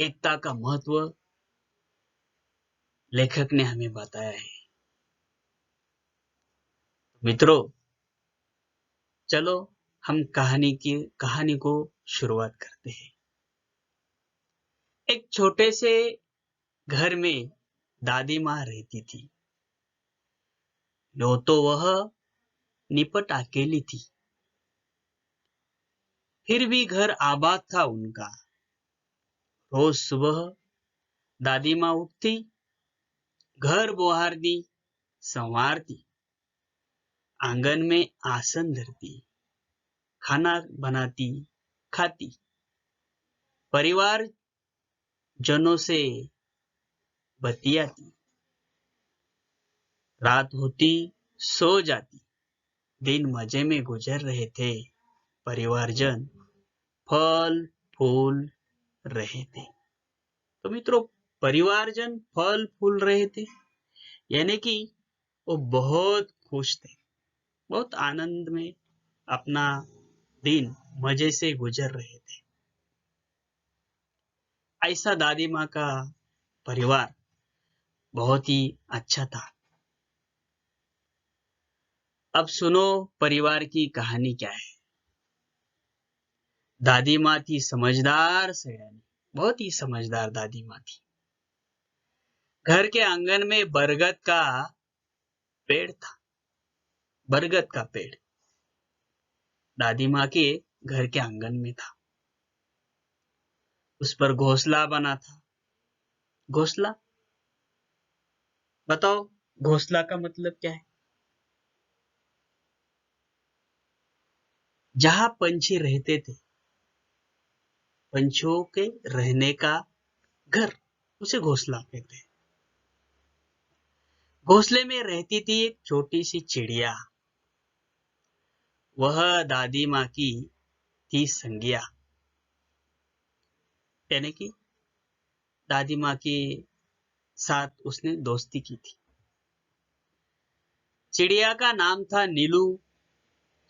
एकता का महत्व लेखक ने हमें बताया है। मित्रों, चलो हम कहानी को शुरुआत करते हैं। एक छोटे से घर में दादी माँ रहती थी। यूं तो वह निपट अकेली थी, फिर भी घर आबाद था उनका। रोज सुबह दादी माँ उठती, घर बहारती, संवारती, आंगन में आसन धरती, खाना बनाती, खाती, परिवार जनों से बतियाती। रात होती, सो जाती। दिन मजे में गुजर रहे थे। परिवारजन फल फूल रहे थे। तो मित्रों, परिवारजन फल फूल रहे थे यानी कि वो बहुत खुश थे, बहुत आनंद में अपना दिन मजे से गुजर रहे थे। ऐसा दादी माँ का परिवार बहुत ही अच्छा था। अब सुनो परिवार की कहानी क्या है। दादी माँ थी समझदार सयानी, बहुत ही समझदार दादी माँ थी। घर के आंगन में बरगद का पेड़ था। बरगद का पेड़ दादी माँ के घर के आंगन में था। उस पर घोंसला बना था। घोंसला, बताओ घोंसला का मतलब क्या है? जहां पंछी रहते थे, पंछियों के रहने का घर, उसे घोंसला कहते हैं। घोंसले में रहती थी एक छोटी सी चिड़िया। वह दादी माँ की थी संज्ञा, यानी कि दादी माँ के साथ उसने दोस्ती की थी। चिड़िया का नाम था नीलू।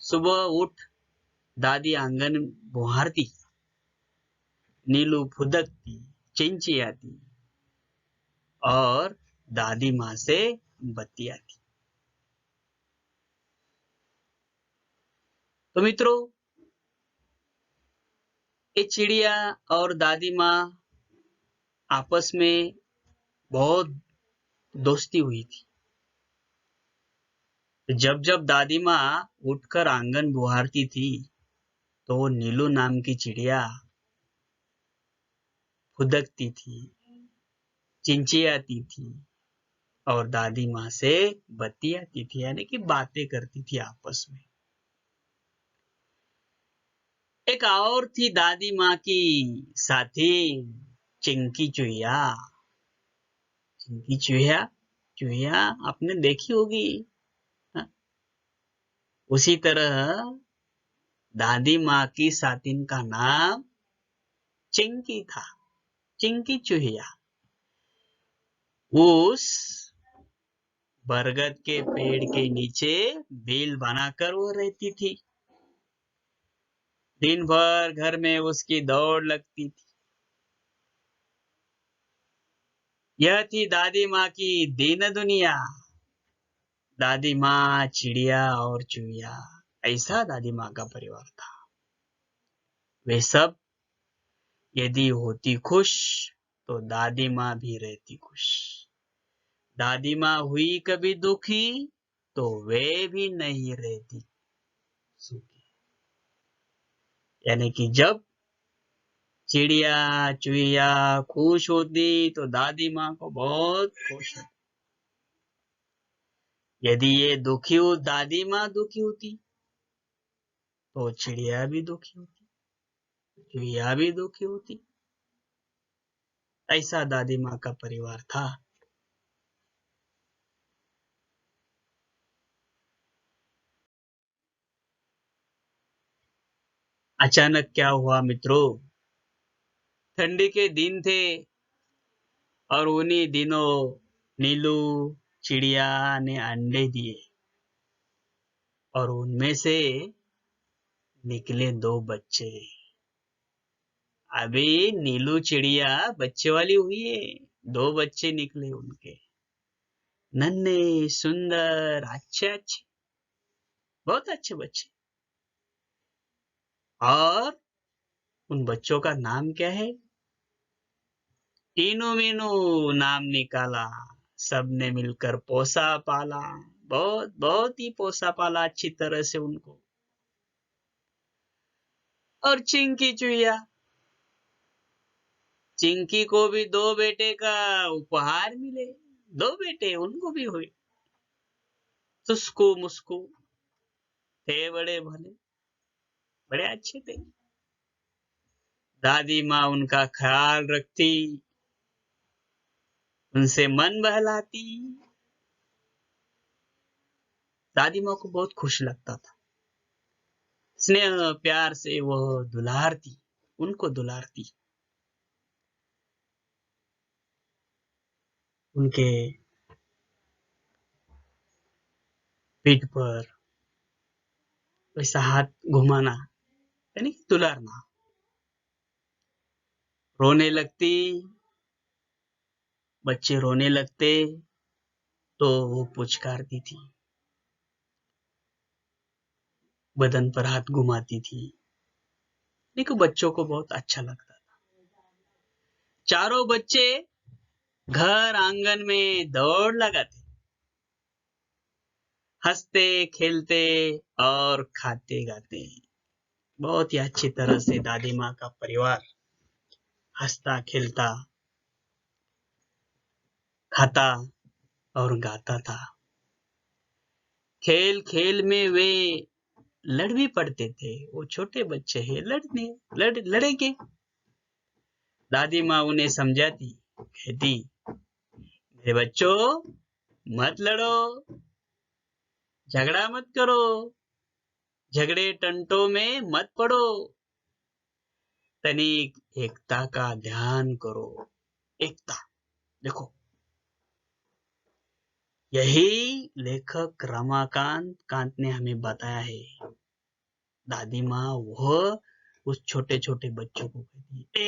सुबह उठ दादी आंगन बुहारती, नीलू फुदकती, चिंचियाती और दादी माँ से बतियाती। तो मित्रों, ये चिड़िया और दादी माँ आपस में बहुत दोस्ती हुई थी। जब जब दादी माँ उठकर आंगन बुहारती थी, तो वो नीलू नाम की चिड़िया फुदकती थी, चिंचियाती थी और दादी माँ से बतियाती थी, यानी कि बातें करती थी आपस में। एक और थी दादी माँ की साथी, चिंकी चुहिया। चिंकी चुहिया, चुहिया आपने देखी होगी। हाँ? उसी तरह दादी माँ की सातिन का नाम चिंकी था, चिंकी चुहिया। उस बरगद के पेड़ के नीचे बिल बनाकर वो रहती थी। दिन भर घर में उसकी दौड़ लगती थी। यह थी दादी माँ की दीन दुनिया। दादी माँ, चिड़िया और चुहिया, ऐसा दादी माँ का परिवार था। वे सब यदि होती खुश तो दादी माँ भी रहती खुश। दादी माँ हुई कभी दुखी तो वे भी नहीं रहती सुखी। यानी कि जब चिड़िया चुहिया खुश होती तो दादी माँ को बहुत खुश होती। यदि ये दुखी हो, दादी माँ दुखी होती तो चिड़िया भी दुखी होती, चुहिया भी दुखी होती। ऐसा दादी माँ का परिवार था। अचानक क्या हुआ मित्रों? ठंडी के दिन थे और उन्हीं दिनों नीलू चिड़िया ने अंडे दिए और उनमें से निकले दो बच्चे। अभी नीलू चिड़िया बच्चे वाली हुई है, 2 बच्चे निकले उनके, नन्हे सुंदर अच्छे अच्छे, बहुत अच्छे बच्चे। और उन बच्चों का नाम क्या है? टीनू मीनू नाम निकाला। सबने मिलकर पोसा पाला, बहुत बहुत ही पोसा पाला अच्छी तरह से उनको। और चिंकी चुईया, चिंकी को भी 2 बेटे का उपहार मिले, 2 बेटे उनको भी हुए। सुस्कू मुस्कू थे, बड़े भले, बड़े अच्छे थे। दादी माँ उनका ख्याल रखती, उनसे मन बहलाती। दादी माँ को बहुत खुश लगता था, स्नेह प्यार से वो दुलारती, उनको दुलारती। उनके पीठ पर वैसा हाथ घुमाना, यानी कि दुलारना। रोने लगती, बच्चे रोने लगते तो वो पुचकारती थी, बदन पर हाथ घुमाती थी। देखो बच्चों को बहुत अच्छा लगता था। चारों बच्चे घर आंगन में दौड़ लगाते, हंसते खेलते और खाते गाते। बहुत ही अच्छी तरह से दादी माँ का परिवार हंसता खेलता, खाता और गाता था। खेल खेल में वे लड़ भी पड़ते थे, वो छोटे बच्चे हैं, लड़ेंगे। दादी माँ उन्हें समझाती, कहती, मेरे बच्चों मत लड़ो, झगड़ा मत करो, झगड़े टंटों में मत पड़ो, तनिक एकता का ध्यान करो। एकता, देखो यही लेखक रमाकांत कांत ने हमें बताया है। दादी माँ वह उस छोटे छोटे बच्चों को कहती है,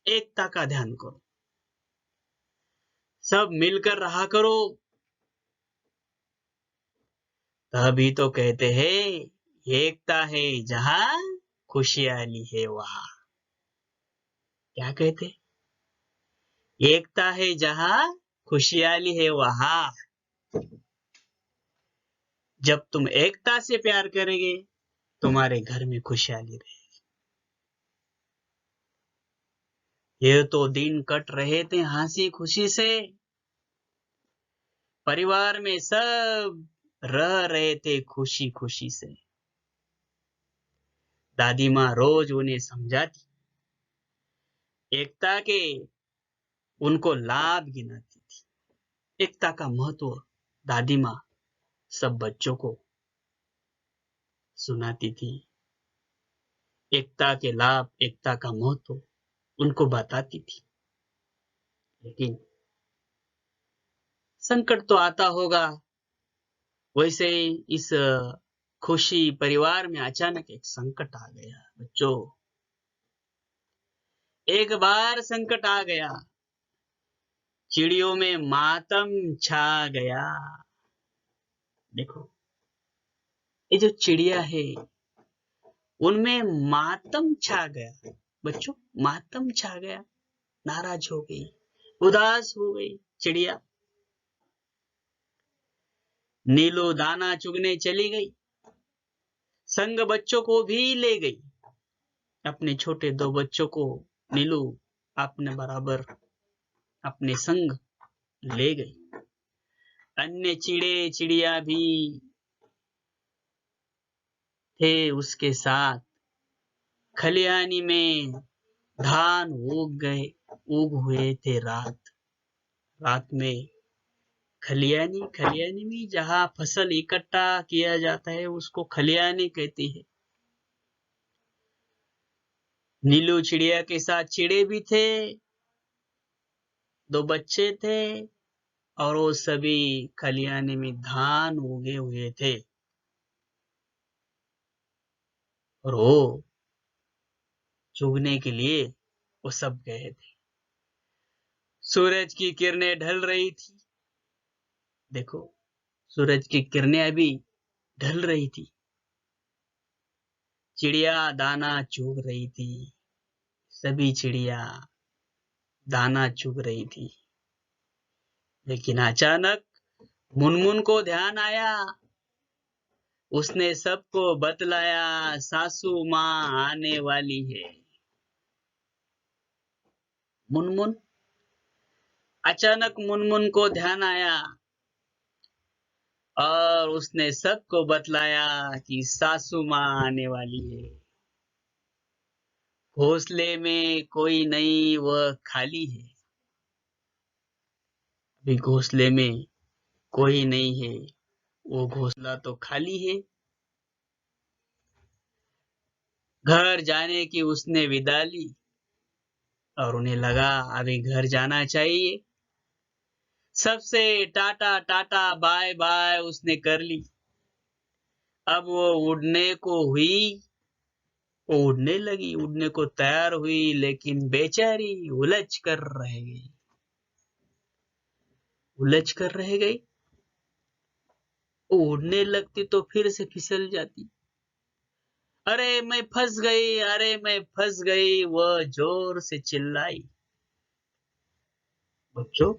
एकता का ध्यान करो, सब मिलकर रहा करो। तभी तो कहते हैं एकता है जहां खुशहाली है वहां। क्या कहते? एकता है जहां खुशहाली है वहां। जब तुम एकता से प्यार करेंगे, तुम्हारे घर में खुशहाली रहेगी। ये तो दिन कट रहे थे हंसी खुशी से, परिवार में सब रह रहे थे खुशी खुशी से। दादी माँ रोज उन्हें समझाती, एकता के उनको लाभ गिनाती थी। एकता का महत्व दादी माँ सब बच्चों को सुनाती थी। एकता के लाभ, एकता का महत्व उनको बताती थी। लेकिन संकट तो आता होगा, वैसे ही इस खुशी परिवार में अचानक एक संकट आ गया बच्चों। एक बार संकट आ गया, चिड़ियों में मातम छा गया। देखो ये जो चिड़िया है उनमें मातम छा गया बच्चों, मातम छा गया, नाराज हो गई, उदास हो गई चिड़िया। नीलू दाना चुगने चली गई, संग बच्चों को भी ले गई। अपने छोटे 2 बच्चों को नीलू अपने बराबर अपने संग ले गई। अन्य चिड़े चिड़िया भी थे उसके साथ। खलिहानी में धान उग हुए थे। रात में खलिहानी में जहाँ फसल इकट्ठा किया जाता है उसको खलिहानी कहती है। नीलू चिड़िया के साथ चिड़े भी थे, 2 बच्चे थे और वो सभी खलिहानी में धान उगे हुए थे। और वो चुगने के लिए वो सब गए थे। सूरज की किरणें ढल रही थी। देखो, सूरज की किरणें अभी ढल रही थी। चिड़िया दाना चुग रही थी। सभी चिड़िया दाना चुग रही थी। लेकिन अचानक मुनमुन को ध्यान आया। उसने सबको बतलाया, सासू माँ आने वाली है। मुनमुन, अचानक मुनमुन को ध्यान आया और उसने सबको बतलाया कि सासू माँ आने वाली है। घोंसले में कोई नहीं, वह खाली है। अभी घोंसले में कोई नहीं है, वो घोंसला तो खाली है। घर जाने की उसने विदा ली और उन्हें लगा अभी घर जाना चाहिए। सबसे टाटा टाटा बाय बाय उसने कर ली। अब वो उड़ने को हुई, वो उड़ने लगी, उड़ने को तैयार हुई, लेकिन बेचारी उलझ कर रह गई। उलझ कर रह गई। वो उड़ने लगती तो फिर से फिसल जाती। अरे मैं फंस गई, अरे मैं फंस गई, वह जोर से चिल्लाई। बच्चों,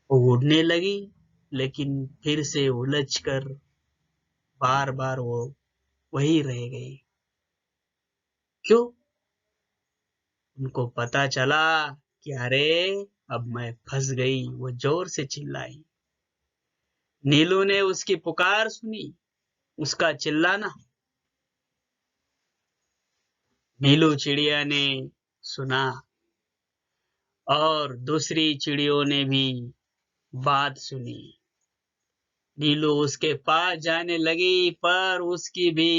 वो उड़ने लगी, लेकिन फिर से उलझ कर बार बार वो वही रह गई। क्यों? उनको पता चला कि अरे अब मैं फंस गई। वो जोर से चिल्लाई। नीलू ने उसकी पुकार सुनी, उसका चिल्लाना। नीलू चिड़िया ने सुना और दूसरी चिड़ियों ने भी बात सुनी। नीलू उसके पास जाने लगी, पर उसकी भी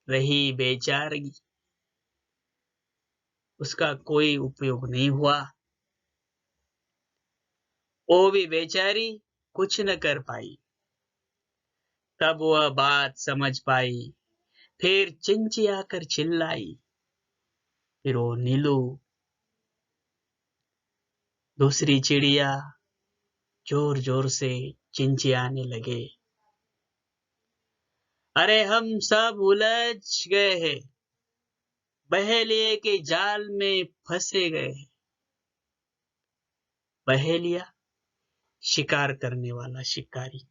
रही बेचारगी। उसका कोई उपयोग नहीं हुआ। वो भी बेचारी कुछ न कर पाई। तब वह बात समझ पाई, फिर चिंचियाकर चिल्लाई। फिर वो नीलू, दूसरी चिड़िया जोर जोर से चिंचियाने लगे। अरे हम सब उलझ गए हैं, बहेलिए के जाल में फंसे गए। बहेलिया, शिकार करने वाला शिकारी,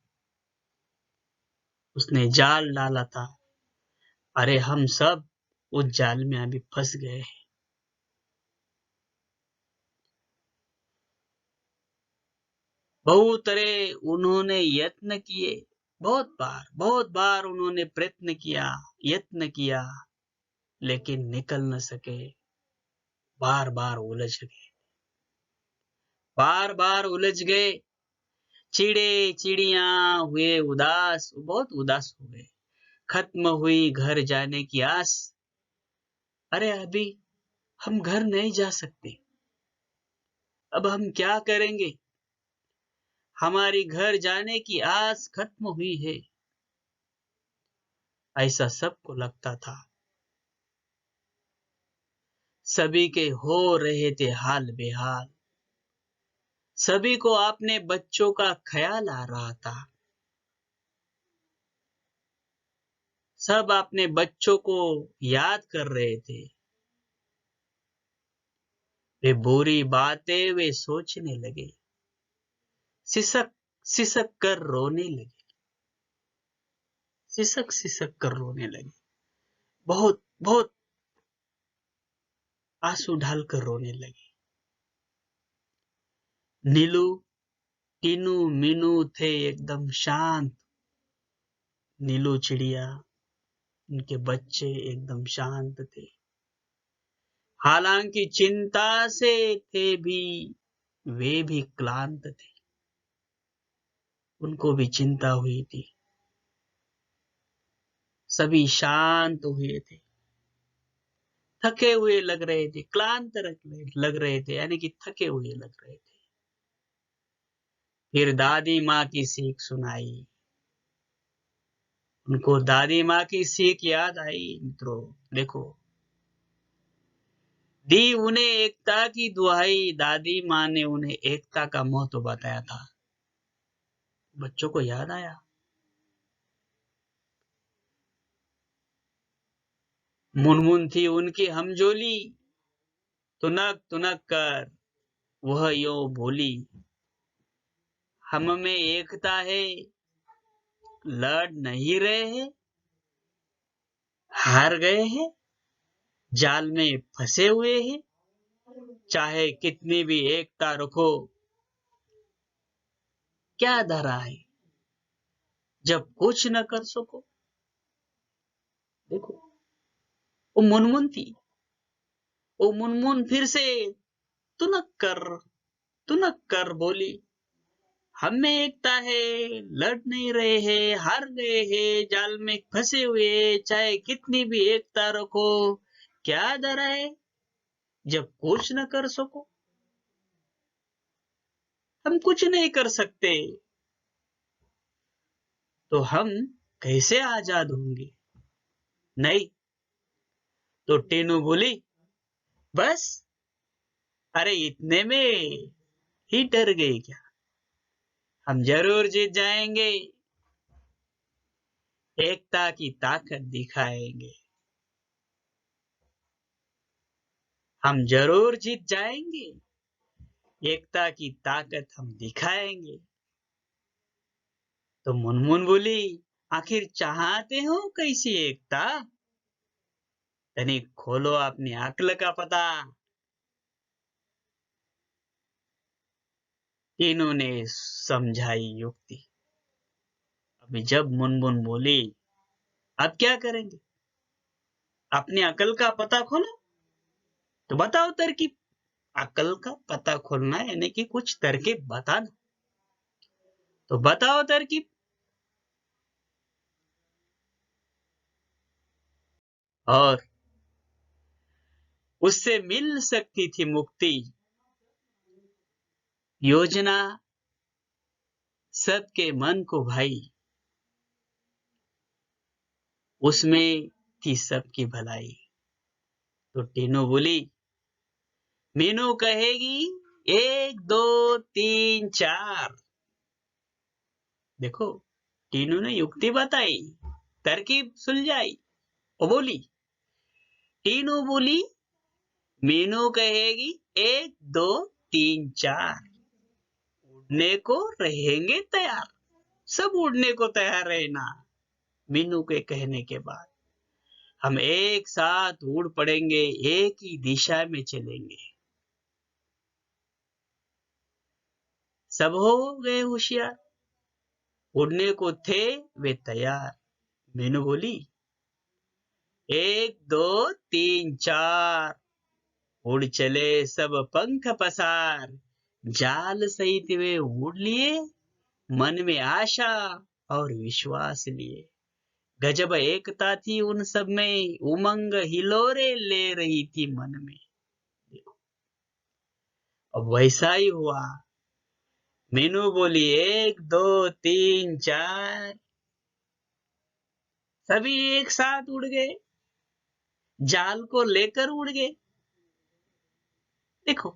उसने जाल डाला था। अरे हम सब उस जाल में अभी फंस गए हैं। बहुत तरह उन्होंने यत्न किए। बहुत बार उन्होंने प्रयत्न किया, यत्न किया, लेकिन निकल न सके। बार बार उलझ गए। बार बार उलझ गए। चिड़िया हुए उदास, बहुत उदास हो गए। खत्म हुई घर जाने की आस। अरे अभी हम घर नहीं जा सकते। अब हम क्या करेंगे? हमारी घर जाने की आस खत्म हुई है। ऐसा सबको लगता था। सभी के हो रहे थे हाल बेहाल। सभी को अपने बच्चों का ख्याल आ रहा था। सब अपने बच्चों को याद कर रहे थे। वे बुरी बातें वे सोचने लगे। सिसक सिसक कर रोने लगे। सिसक सिसक कर रोने लगे। बहुत बहुत आंसू ढालकर रोने लगे। नीलू, टीनू, मीनू थे एकदम शांत। नीलू चिड़िया, उनके बच्चे एकदम शांत थे। हालांकि चिंता से थे भी, वे भी क्लांत थे। उनको भी चिंता हुई थी। सभी शांत हुए थे। थके हुए लग रहे थे, क्लांत लग रहे थे, यानी कि थके हुए लग रहे थे। फिर दादी माँ की सीख सुनाई। उनको दादी माँ की सीख याद आई। मित्रों देखो, दी उन्हें एकता की दुहाई, दादी माँ ने उन्हें एकता का महत्व बताया था। बच्चों को याद आया। मुनमुन थी उनकी हमजोली, तुनक तुनक कर वह यूं बोली, हम में एकता है, लड़ नहीं रहे हैं, हार गए हैं, जाल में फंसे हुए हैं, चाहे कितनी भी एकता रखो, क्या धरा है जब कुछ न कर सको। देखो, वो मुनमुन थी, वो मुनमुन फिर से तुनक कर बोली, हम में एकता है, लड़ नहीं रहे हैं, हार गए हैं, जाल में फंसे हुए, चाहे कितनी भी एकता रखो, क्या डर है जब कुछ न कर सको। हम कुछ नहीं कर सकते तो हम कैसे आजाद होंगे। नहीं तो टीनू बोली, बस, अरे इतने में ही डर गई क्या, हम जरूर जीत जाएंगे, एकता की ताकत दिखाएंगे, हम जरूर जीत जाएंगे, एकता की ताकत हम दिखाएंगे। तो मुनमुन बोली, आखिर चाहते हो कैसी एकता, तनिक खोलो अपनी अक्ल का पता। तीनों ने समझाई युक्ति। अभी जब मुनमुन बोली, अब क्या करेंगे, अपनी अकल का पता खोलो, तो बताओ तरकीब। अकल का पता खोलना यानी कि कुछ तरकीब बताना, तो बताओ तरकीब। और उससे मिल सकती थी मुक्ति, योजना सबके मन को भाई, उसमें थी सबकी भलाई। तो टीनू बोली, मीनू कहेगी 1 2 3 4। देखो, टीनू ने युक्ति बताई, तरकीब सुलझाई। वो बोली, टीनू बोली, मीनू कहेगी 1 2 3 4, उड़ने को रहेंगे तैयार, सब उड़ने को तैयार रहना। मीनू के कहने के बाद हम एक साथ उड़ पड़ेंगे, एक ही दिशा में चलेंगे। सब हो गए होशियार, उड़ने को थे वे तैयार। मीनू बोली, 1 2 3 4, उड़ चले सब पंख पसार, जाल सहित वे उड़ लिए, मन में आशा और विश्वास लिए। गजब एकता थी उन सब में, उमंग हिलोरे ले रही थी मन में। अब वैसा ही हुआ। मीनू बोली 1 2 3 4, सभी एक साथ उड़ गए, जाल को लेकर उड़ गए। देखो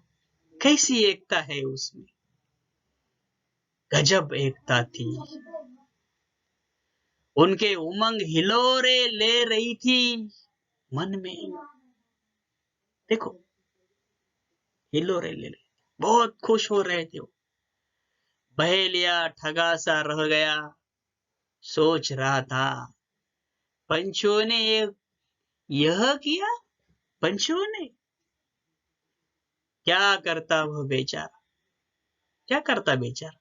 कैसी एकता है उसमें, गजब एकता थी। उनके उमंग हिलोरे ले रही थी मन में। देखो, हिलोरे ले रही, बहुत खुश हो रहे थे वो। बहेलिया ठगा सा रह गया, सोच रहा था पंछियों ने यह किया, पंछियों ने क्या करता वह बेचारा, क्या करता बेचारा,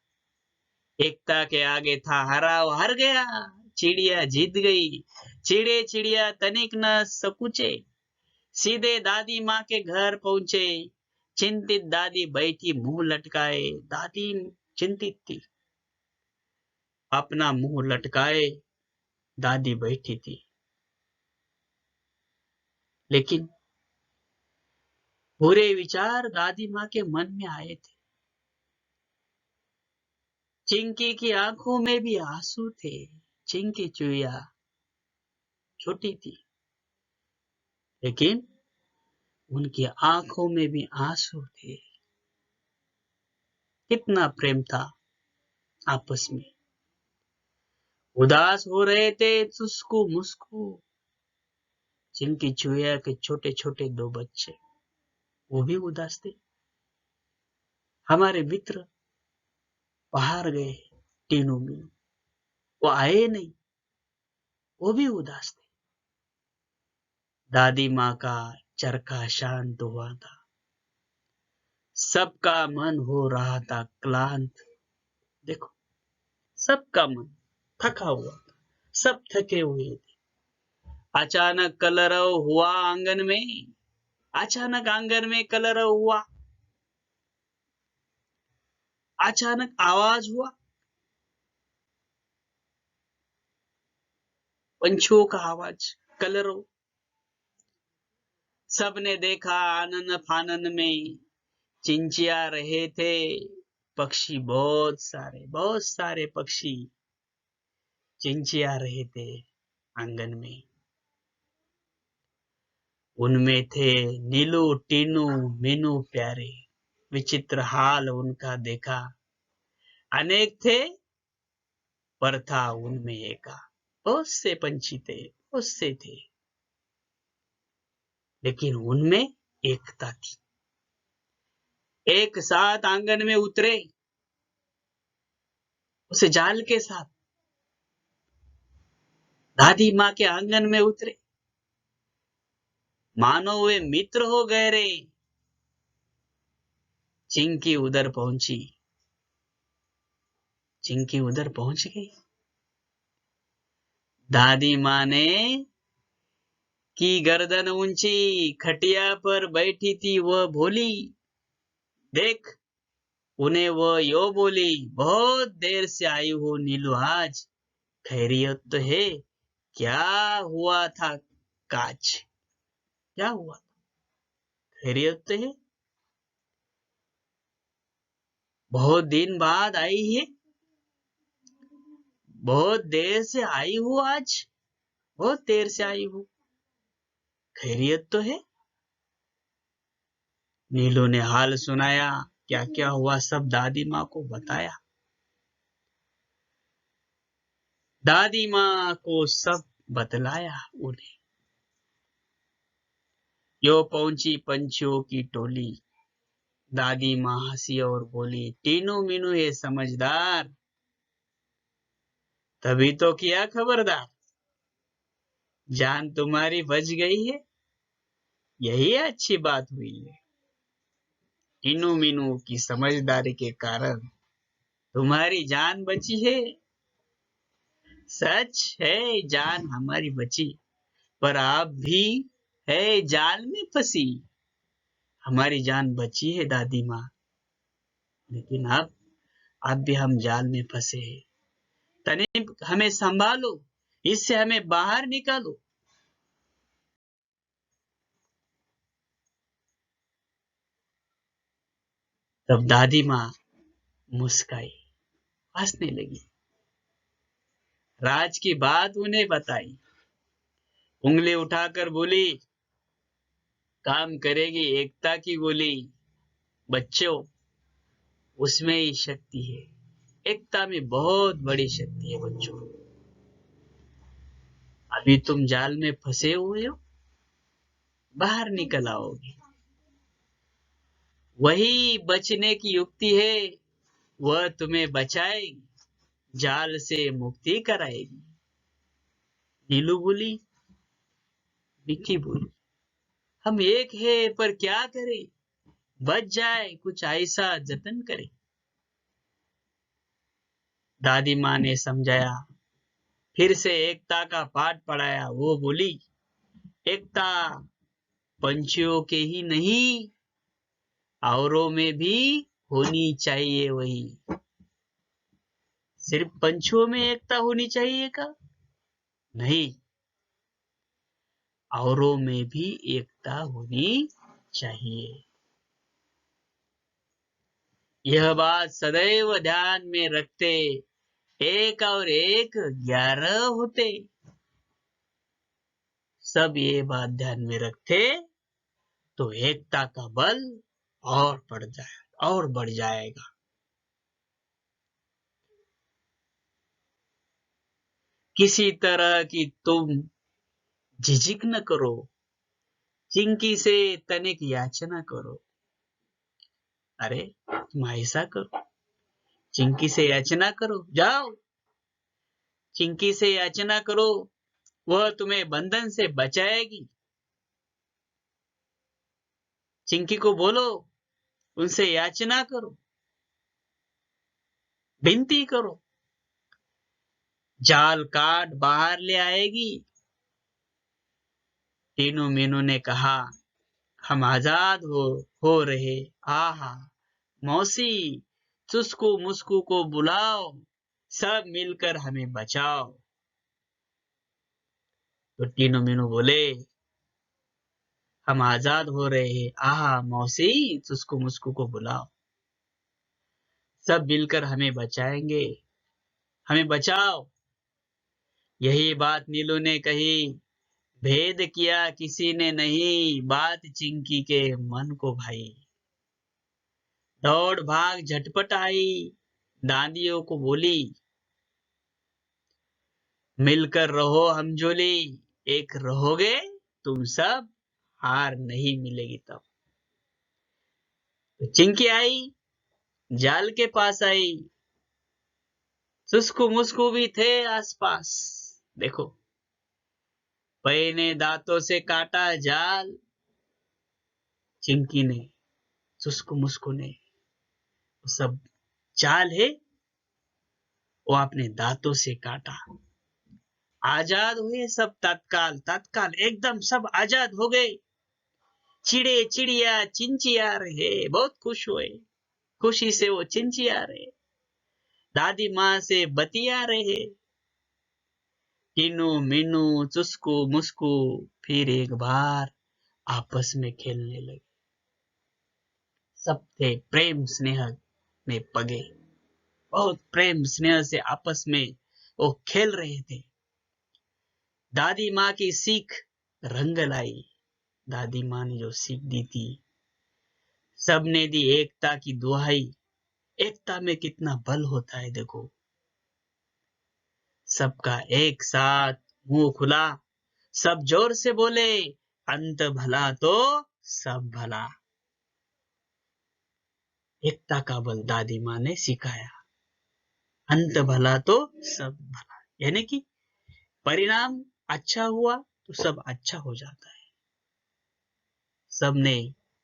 एकता के आगे था हरा, वो हार गया, चिड़िया जीत गई। चिड़े चिड़िया तनिक न सकुचे, सीधे दादी माँ के घर पहुंचे। चिंतित दादी बैठी मुंह लटकाए, दादी चिंतित थी, अपना मुंह लटकाए दादी बैठी थी। लेकिन बुरे विचार दादी माँ के मन में आए थे। चिंकी की आंखों में भी आंसू थे। चिंकी चुईया छोटी थी, लेकिन उनकी आंखों में भी आंसू थे। कितना प्रेम था आपस में। उदास हो रहे थे चुस्कू मुस्कू। जिनकी चुया के छोटे छोटे दो बच्चे, वो भी उदास थे। हमारे मित्र बाहर गए, टीनू मीनू, वो आए नहीं, वो भी उदास थे। दादी माँ का चरखा शांत हुआ था। सबका मन हो रहा था क्लांत। देखो, सबका मन थका हुआ था, सब थके हुए थे। अचानक कलरव हुआ आंगन में। अचानक आंगन में कलरव हुआ। अचानक आवाज हुआ, पंछियों का आवाज, कलरव। सबने देखा आनन फानन में चिंचिया रहे थे पक्षी। बहुत सारे पक्षी चिंचिया रहे थे आंगन में। उनमें थे नीलू टीनू मीनू प्यारे। विचित्र हाल उनका देखा। अनेक थे पर था उनमें एका। बहुत से पंछी थे, बहुत से थे, लेकिन उनमें एकता थी। एक साथ आंगन में उतरे, उस जाल के साथ दादी माँ के आंगन में उतरे, मानो वे मित्र हो गए रे। चिंकी उधर पहुंची, चिंकी उधर पहुंच गई। दादी माँ ने की गर्दन ऊंची, खटिया पर बैठी थी वह भोली। देख, उन्हें वह यो बोली, बहुत देर से आई हो नीलू आज, खैरियत तो है? क्या हुआ था काज? क्या हुआ? खैरियत तो है? बहुत दिन बाद आई है, बहुत देर से आई हो आज, बहुत देर से आई हो, खैरियत तो है? नीलू ने हाल सुनाया, क्या क्या हुआ सब दादी माँ को बताया। दादी माँ को सब बतलाया उन्हें। यो पहुंची पंछियों की टोली। दादी माँ हंसी और बोली, टीनू मीनू ये समझदार, तभी तो किया खबरदार। जान तुम्हारी बच गई है, यही अच्छी बात हुई है। टीनू मीनू की समझदारी के कारण तुम्हारी जान बची है। सच है, जान हमारी बची, पर आप भी है जाल में फंसी। हमारी जान बची है दादी माँ, लेकिन अब भी हम जाल में फंसे हैं। तने हमें संभालो, इससे हमें बाहर निकालो। तब दादी माँ मुस्काई, हंसने लगी, राज की बात उन्हें बताई। उंगली उठाकर बोली, काम करेगी एकता की गोली। बच्चों, उसमें ही शक्ति है, एकता में बहुत बड़ी शक्ति है। बच्चों, अभी तुम जाल में फंसे हुए हो, बाहर निकल आओगे। वही बचने की युक्ति है, वह तुम्हें बचाएगी, जाल से मुक्ति कराएगी। नीलू बोली, विक्की बोली, हम एक है पर क्या करें, बच जाए कुछ ऐसा जतन करें। दादी माँ ने समझाया, फिर से एकता का पाठ पढ़ाया। वो बोली, एकता पंछियों के ही नहीं, औरों में भी होनी चाहिए। वही सिर्फ पंछियों में एकता होनी चाहिए का? नहीं, औरों में भी एकता होनी चाहिए। यह बात सदैव ध्यान में रखते, एक और एक 11 होते। सब ये बात ध्यान में रखते, तो एकता का बल और बढ़ जाएगा। किसी तरह की तुम झिझक न करो, चिंकी से तनिक याचना करो। अरे तुम ऐसा करो, चिंकी से याचना करो, जाओ चिंकी से याचना करो, वह तुम्हें बंधन से बचाएगी। चिंकी को बोलो, उनसे याचना करो, विनती करो, जाल काट बाहर ले आएगी। टीनू मीनू ने कहा, हम आजाद हो रहे। आहा मौसी, चुस्कू मुस्कू को बुलाओ, सब मिलकर हमें बचाओ। तो टीनू मीनू बोले, हम आजाद हो रहे हैं। आहा मौसी, चुस्कू मुस्कू को बुलाओ, सब मिलकर हमें बचाएंगे, हमें बचाओ। यही बात नीलू ने कही, भेद किया किसी ने नहीं, बात चिंकी के मन को भाई। दौड़ भाग झटपट आई, दादियों को बोली, मिलकर रहो हमजोली, एक रहोगे तुम सब, हार नहीं मिलेगी तब। तो चिंकी आई, जाल के पास आई, सुस्कू मुस्कू भी थे आसपास। देखो, पै ने दांतों से काटा जाल, चिंकी ने, सुस्कू मुस्कू ने, सब जाल है वो अपने दांतों से काटा। आजाद हुए सब, तत्काल एकदम सब आजाद हो गए। चिड़े चिड़िया चिंचिया रहे, बहुत खुश हुए, खुशी से वो चिंचिया रहे, दादी माँ से बतिया रहे। टीनू मीनू चुस्कू मुस्कू फिर एक बार आपस में खेलने लगे। सब थे प्रेम स्नेह में पगे, बहुत प्रेम स्नेह से आपस में वो खेल रहे थे। दादी माँ की सीख रंग लाई, दादी माँ ने जो सीख दी थी, सबने दी एकता की दुहाई। एकता में कितना बल होता है देखो। सबका एक साथ मुंह खुला, सब जोर से बोले, अंत भला तो सब भला। एकता का बल दादी माँ ने सिखाया, अंत भला तो सब भला, यानी कि परिणाम अच्छा हुआ तो सब अच्छा हो जाता है। सबने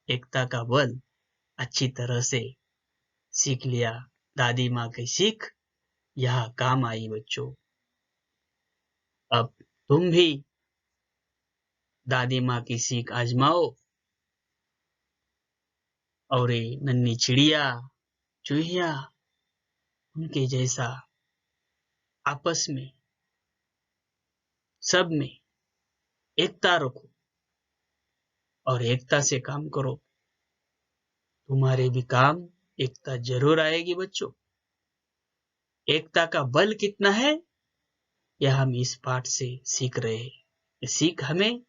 एकता का बल अच्छी तरह से सीख लिया। दादी माँ की सीख यहाँ काम आई बच्चों। अब तुम भी दादी माँ की सीख आजमाओ और ये नन्ही चिड़िया चूहिया उनके जैसा आपस में सब में एकता रखो और एकता से काम करो। तुम्हारे भी काम एकता जरूर आएगी बच्चों। एकता का बल कितना है यह हम इस पाठ से सीख रहे हैं। ये सीख हमें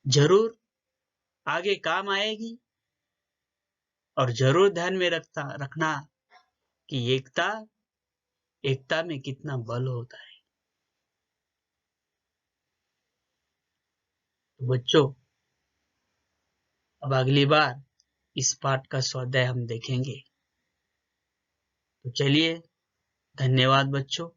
जरूर आगे काम आएगी और जरूर ध्यान में रखना कि एकता में कितना बल होता है। तो बच्चों, अब अगली बार इस पाठ का स्वाध्याय हम देखेंगे। तो चलिए, धन्यवाद बच्चों।